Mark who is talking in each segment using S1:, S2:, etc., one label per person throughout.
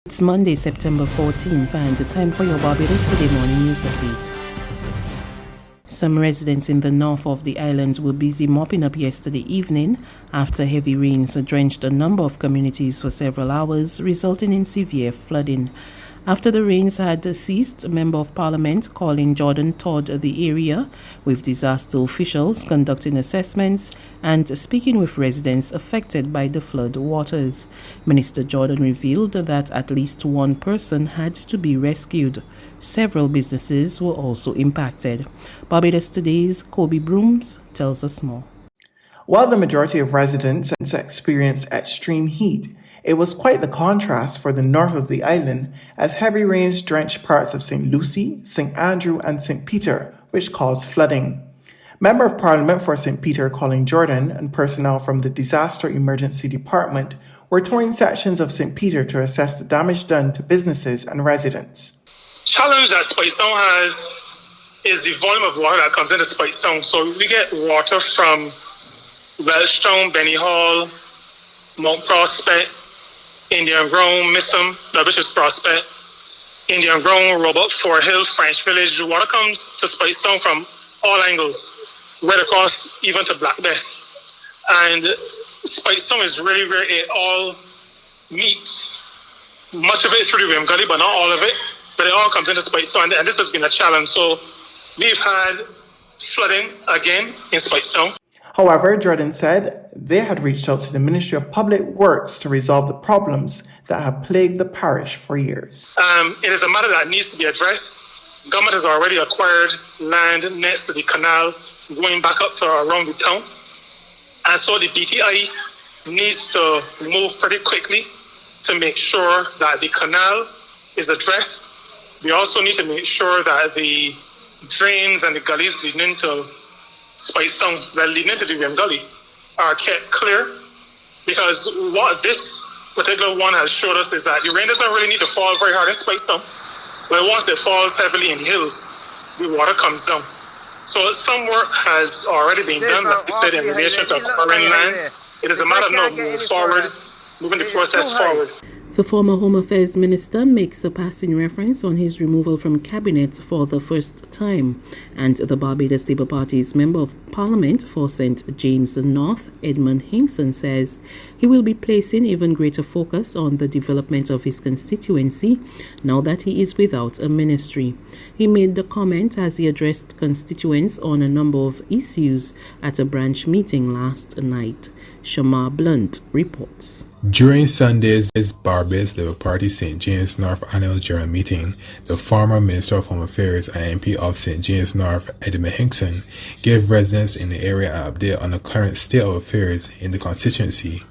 S1: It's Monday, September 14th, and time for your Barbados Today Morning News Update. Some residents in the north of the island were busy mopping up yesterday evening after heavy rains drenched a number of communities for several hours, resulting in severe flooding. After the rains had ceased, Member of Parliament Colin Jordan toured the area with disaster officials conducting assessments and speaking with residents affected by the flood waters. Minister Jordan revealed that at least one person had to be rescued. Several businesses were also impacted. Barbados Today's Kobe Brooms tells us more.
S2: While the majority of residents experienced extreme heat, it was quite the contrast for the north of the island as heavy rains drenched parts of St Lucia, St Andrew and St Peter, which caused flooding. Member of Parliament for St Peter Colin Jordan and personnel from the Disaster Emergency Department were touring sections of St Peter to assess the damage done to businesses and residents.
S3: Challenge that Spice Town has is the volume of water that comes into Spice Town. So we get water from Welshtown, Benny Hall, Mount Prospect, Indian Ground, Missum, Barbados Prospect, Indian Ground, Robert, Fort Hill, French Village. The water comes to Spice Town from all angles, right across even to Black Bess. And Spice Town is really where it all meets. Much of it is through the William Gully, but not all of it. But it all comes into Spice Town, and this has been a challenge. So we've had flooding again in Spice Town.
S2: However, Jordan said they had reached out to the Ministry of Public Works to resolve the problems that have plagued the parish for years.
S3: It is a matter that needs to be addressed. Government has already acquired land next to the canal going back up to around the town. And so the BTI needs to move pretty quickly to make sure that the canal is addressed. We also need to make sure that the drains and the gullies leading into Spice Town that leading into the William Gully are kept clear, because what this particular one has showed us is that the rain doesn't really need to fall very hard in Spice Town, but once it falls heavily in hills, the water comes down. So some work has already been done, like we said, in relation to acquiring land. It is a matter of now moving the process forward.
S1: The former Home Affairs Minister makes a passing reference on his removal from Cabinet for the first time, and the Barbados Labour Party's Member of Parliament for St James North, Edmund Hinkson, says he will be placing even greater focus on the development of his constituency now that he is without a ministry. He made the comment as he addressed constituents on a number of issues at a branch meeting last night. Shamar Blunt reports.
S4: During Sunday's Barbados Labour Party St James North annual general meeting, the former Minister of Home Affairs and MP of St James North, Edmund Hinkson, gave residents in the area an update on the current state of affairs in the constituency.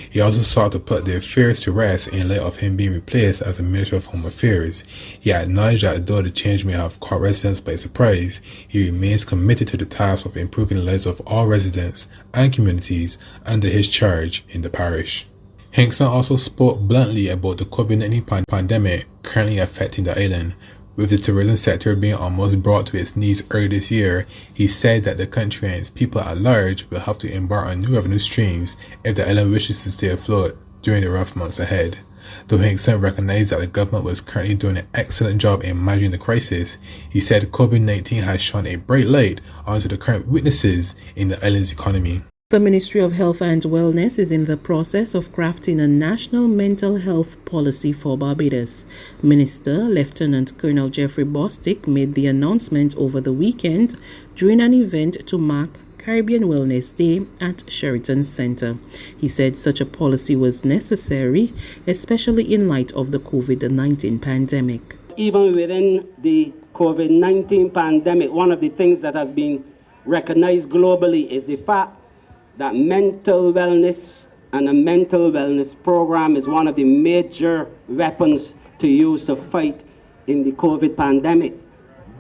S4: He also sought to put their fears to rest in light of him being replaced as the Minister of Home Affairs. He acknowledged that though the change may have caught residents by surprise, he remains committed to the task of improving the lives of all residents and communities under his charge in the parish. Hinkson also spoke bluntly about the COVID-19 pandemic currently affecting the island. With the tourism sector being almost brought to its knees early this year, he said that the country and its people at large will have to embark on new revenue streams if the island wishes to stay afloat during the rough months ahead. Though Hinkson recognized that the government was currently doing an excellent job in managing the crisis, he said COVID-19 has shone a bright light onto the current weaknesses in the island's economy.
S1: The Ministry of Health and Wellness is in the process of crafting a national mental health policy for Barbados. Minister Lieutenant Colonel Jeffrey Bostic made the announcement over the weekend during an event to mark Caribbean Wellness Day at Sheraton Centre. He said such a policy was necessary, especially in light of the COVID-19 pandemic.
S5: Even within the COVID-19 pandemic, one of the things that has been recognized globally is the fact that mental wellness and a mental wellness program is one of the major weapons to use to fight in the COVID pandemic.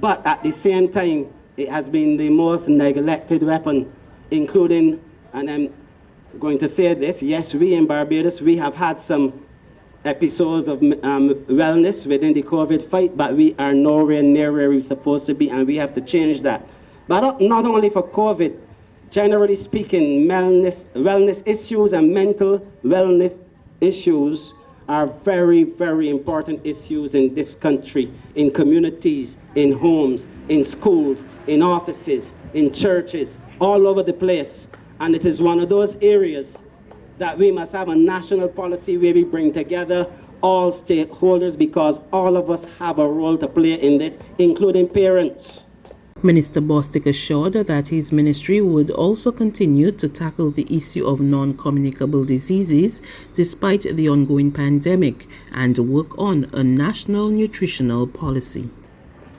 S5: But at the same time, it has been the most neglected weapon, including, and I'm going to say this, yes, we in Barbados, we have had some episodes of wellness within the COVID fight, but we are nowhere near where we're supposed to be, and we have to change that. But not only for COVID, generally speaking, wellness issues and mental wellness issues are very, very important issues in this country, in communities, in homes, in schools, in offices, in churches, all over the place. And it is one of those areas that we must have a national policy where we bring together all stakeholders, because all of us have a role to play in this, including parents.
S1: Minister Bostic assured that his ministry would also continue to tackle the issue of non-communicable diseases despite the ongoing pandemic and work on a national nutritional policy.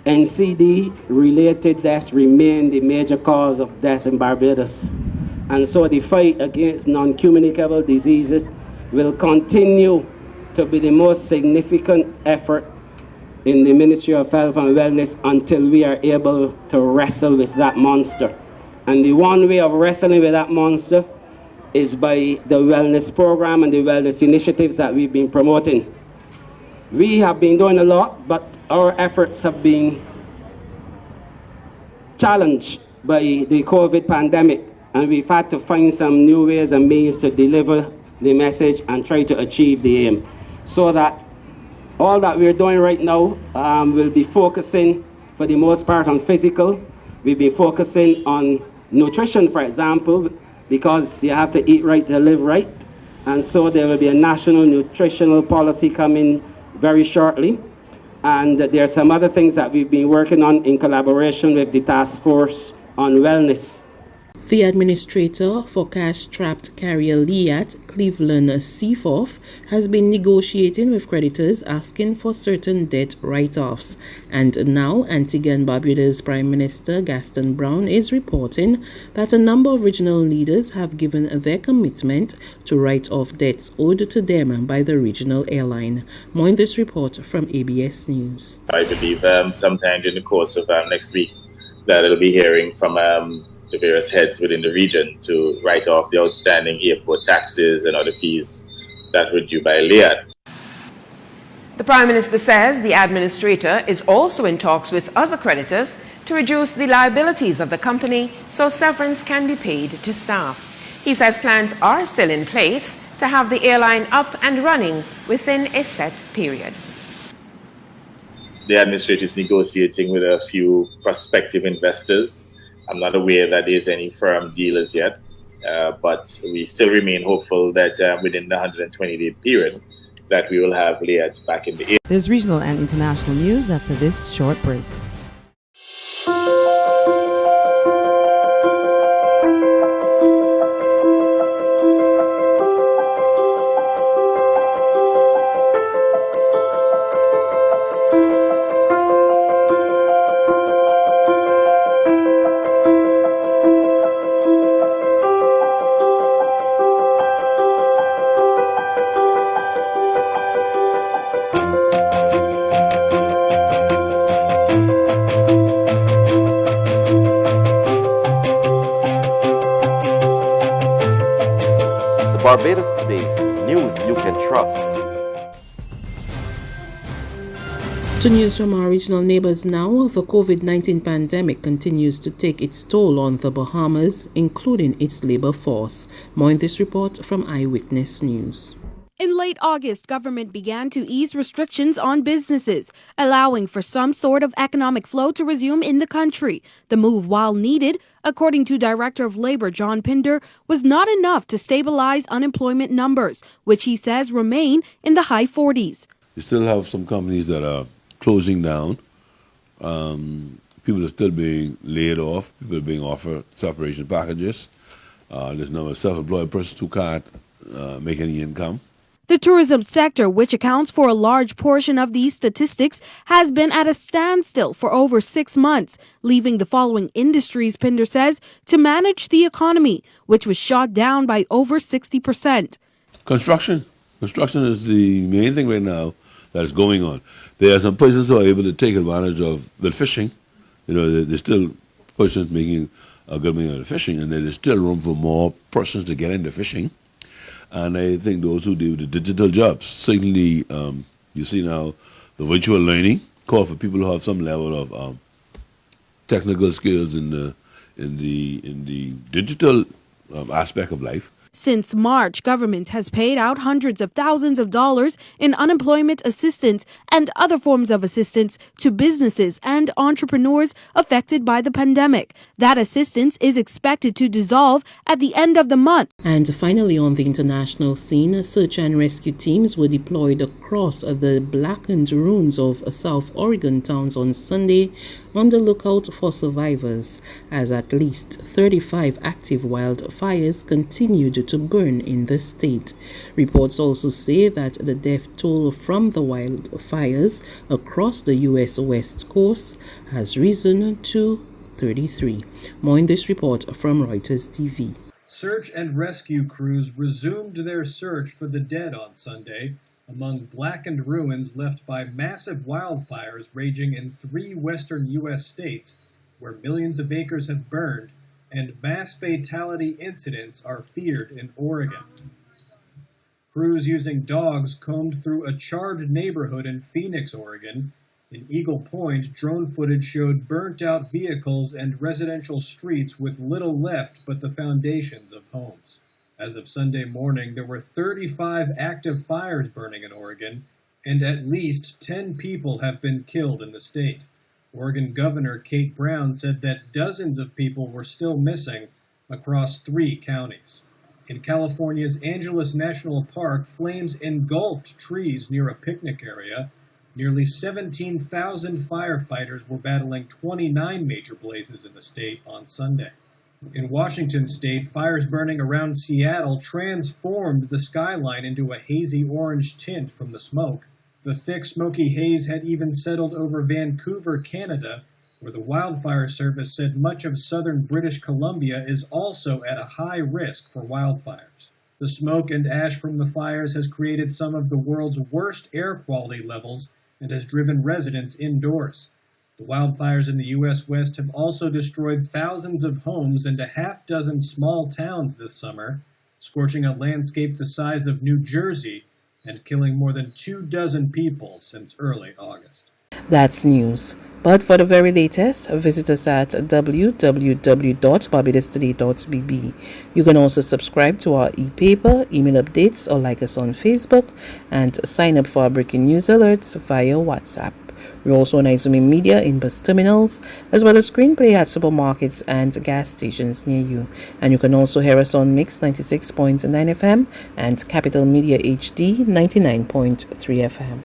S5: NCD-related deaths remain the major cause of death in Barbados. And so the fight against non-communicable diseases will continue to be the most significant effort in the Ministry of Health and Wellness until we are able to wrestle with that monster. And the one way of wrestling with that monster is by the wellness program and the wellness initiatives that we've been promoting. We have been doing a lot, but our efforts have been challenged by the COVID pandemic, and we've had to find some new ways and means to deliver the message and try to achieve the aim. So that all that we're doing right now will be focusing, for the most part, on physical. We'll be focusing on nutrition, for example, because you have to eat right to live right. And so there will be a national nutritional policy coming very shortly. And there are some other things that we've been working on in collaboration with the Task Force on Wellness.
S1: The administrator for cash-strapped carrier Liat, Cleveland Seaforth, has been negotiating with creditors asking for certain debt write-offs. And now Antigua and Barbados Prime Minister Gaston Brown is reporting that a number of regional leaders have given their commitment to write off debts owed to them by the regional airline. More in this report from ABS News.
S6: I believe sometime in the course of next week that it'll be hearing from the various heads within the region to write off the outstanding airport taxes and other fees that were due by Liat.
S7: The Prime Minister says the administrator is also in talks with other creditors to reduce the liabilities of the company so severance can be paid to staff. He says plans are still in place to have the airline up and running within a set period.
S6: The administrator is negotiating with a few prospective investors. I'm not aware that there's any firm deal as yet, but we still remain hopeful that within the 120-day period that we will have Liat back in the air.
S8: There's regional and international news after this short break.
S9: Barbados Today, news you can trust.
S1: To news from our regional neighbors now, the COVID-19 pandemic continues to take its toll on the Bahamas, including its labor force. More in this report from Eyewitness News.
S10: In late August, government began to ease restrictions on businesses, allowing for some sort of economic flow to resume in the country. The move, while needed, according to Director of Labor John Pinder, was not enough to stabilize unemployment numbers, which he says remain in the high 40s.
S11: You still have some companies that are closing down. People are still being laid off. People are being offered separation packages. There's no self-employed persons who can't make any income.
S10: The tourism sector, which accounts for a large portion of these statistics, has been at a standstill for over 6 months, leaving the following industries, Pinder says, to manage the economy, which was shot down by over 60%.
S11: Construction. Construction is the main thing right now that's going on. There are some persons who are able to take advantage of the fishing. You know, there's still persons making a good money out of fishing, and there's still room for more persons to get into fishing. And I think those who do the digital jobs, certainly you see now the virtual learning call for people who have some level of technical skills in the digital aspect of life.
S10: Since March, government has paid out hundreds of thousands of dollars in unemployment assistance and other forms of assistance to businesses and entrepreneurs affected by the pandemic. That assistance is expected to dissolve at the end of the month.
S1: And finally, on the international scene, search and rescue teams were deployed across the blackened ruins of South Oregon towns on Sunday on the lookout for survivors, as at least 35 active wildfires continued to burn in the state. Reports also say that the death toll from the wildfires across the U.S. West Coast has risen to 33. More in this report from Reuters TV.
S12: Search and rescue crews resumed their search for the dead on Sunday among blackened ruins left by massive wildfires raging in 3 western U.S. states, where millions of acres have burned, and mass fatality incidents are feared in Oregon. Crews using dogs combed through a charred neighborhood in Phoenix, Oregon. In Eagle Point, drone footage showed burnt-out vehicles and residential streets with little left but the foundations of homes. As of Sunday morning, there were 35 active fires burning in Oregon, and at least 10 people have been killed in the state. Oregon Governor Kate Brown said that dozens of people were still missing across 3 counties. In California's Angeles National Park, flames engulfed trees near a picnic area. Nearly 17,000 firefighters were battling 29 major blazes in the state on Sunday. In Washington state, fires burning around Seattle transformed the skyline into a hazy orange tint from the smoke. The thick, smoky haze had even settled over Vancouver, Canada, where the Wildfire Service said much of southern British Columbia is also at a high risk for wildfires. The smoke and ash from the fires has created some of the world's worst air quality levels and has driven residents indoors. The wildfires in the U.S. West have also destroyed thousands of homes and a half-dozen small towns this summer, scorching a landscape the size of New Jersey and killing more than 24 people since early August.
S1: That's news. But for the very latest, visit us at www.barbadostoday.bb. You can also subscribe to our e-paper, email updates, or like us on Facebook, and sign up for our breaking news alerts via WhatsApp. We're also on Izumi Media in bus terminals, as well as screenplay at supermarkets and gas stations near you. And you can also hear us on Mix 96.9 FM and Capital Media HD 99.3 FM.